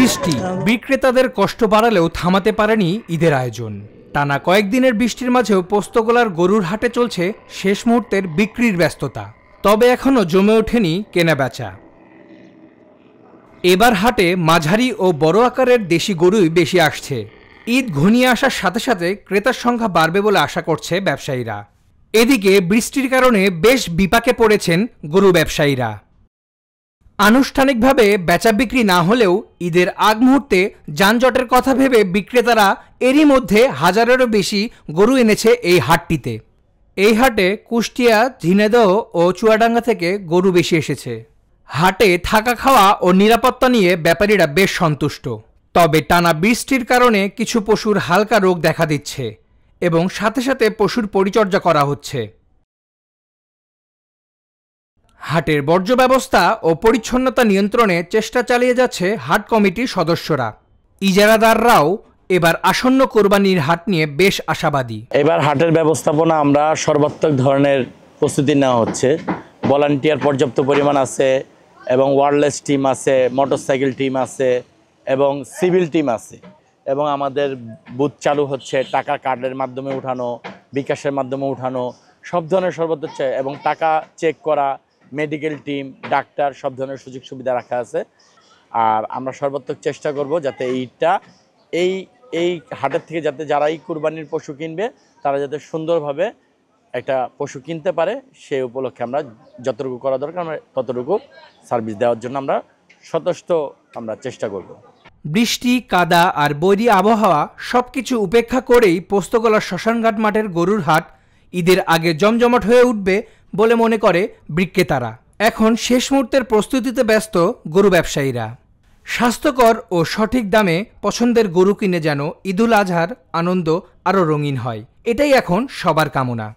বৃষ্টি বিক্রেতাদের কষ্ট বাড়ালেও থামাতে পারেনি ঈদের আয়োজন। টানা কয়েকদিনের বৃষ্টির মাঝেও পোস্তগোলার গরুর হাটে চলছে শেষ মুহূর্তের বিক্রির ব্যস্ততা। তবে এখনও জমে ওঠেনি কেনাবেচা। এবার হাটে মাঝারি ও বড় আকারের দেশি গরুই বেশি আসছে। ঈদ ঘনিয়ে আসার সাথে সাথে ক্রেতার সংখ্যা বাড়বে বলে আশা করছে ব্যবসায়ীরা। এদিকে বৃষ্টির কারণে বেশ বিপাকে পড়েছেন গরু ব্যবসায়ীরা। আনুষ্ঠানিকভাবে বেচা বিক্রি না হলেও ঈদের আগ মুহূর্তে যানজটের কথা ভেবে বিক্রেতারা এরই মধ্যে হাজারেরও বেশি গরু এনেছে এই হাটটিতে। এই হাটে কুষ্টিয়া, ঝিনাইদহ ও চুয়াডাঙ্গা থেকে গরু বেশি এসেছে। হাটে থাকা খাওয়া ও নিরাপত্তা নিয়ে ব্যাপারীরা বেশ সন্তুষ্ট। তবে টানা বৃষ্টির কারণে কিছু পশুর হালকা রোগ দেখা দিচ্ছে এবং সাথে সাথে পশুর পরিচর্যা করা হচ্ছে। হাটের বর্জ্য ব্যবস্থা ও পরিচ্ছন্নতা নিয়ন্ত্রণে চেষ্টা চালিয়ে যাচ্ছে হাট কমিটির সদস্যরা। ইজারাদাররাও এবার আসন্ন কোরবানির হাট নিয়ে বেশ আশাবাদী। এবার হাটের ব্যবস্থাপনা আমরা সর্বাত্মক ধরনের প্রস্তুতি নেওয়া হচ্ছে। ভলান্টিয়ার পর্যাপ্ত পরিমাণ আছে এবং ওয়্যারলেস টিম আছে, মোটরসাইকেল টিম আছে এবং সিভিল টিম আছে এবং আমাদের বুথ চালু হচ্ছে। টাকা কার্ডের মাধ্যমে উঠানো, বিকাশের মাধ্যমে উঠানো, সব ধরনের সর্বোচ্চ এবং টাকা চেক করা, মেডিকেল টিম, ডাক্তার, সব ধরনের সুযোগ সুবিধা রাখা আছে। আর আমরা সর্বাত্মক চেষ্টা করব যাতে এই হাটের থেকে যাতে যারাই কুরবানির পশু কিনবে তারা যাতে সুন্দরভাবে একটা পশু কিনতে পারে, সেই উপলক্ষে আমরা যতটুকু করা দরকার আমরা ততটুকু সার্ভিস দেওয়ার জন্য আমরা যথেষ্ট চেষ্টা করব। বৃষ্টি, কাদা আর বৈরী আবহাওয়া সবকিছু উপেক্ষা করেই পোস্তগোলার শ্মশানঘাট মাঠের গরুর হাট ঈদের আগে জমজমাট হয়ে উঠবে বলে মনে করে বিক্রেতারা। এখন শেষ মুহূর্তের প্রস্তুতিতে ব্যস্ত গরু ব্যবসায়ীরা। স্বাস্থ্যকর ও সঠিক দামে পছন্দের গরু কিনে যেন ঈদুল আজহার আনন্দ আরও রঙিন হয়, এটাই এখন সবার কামনা।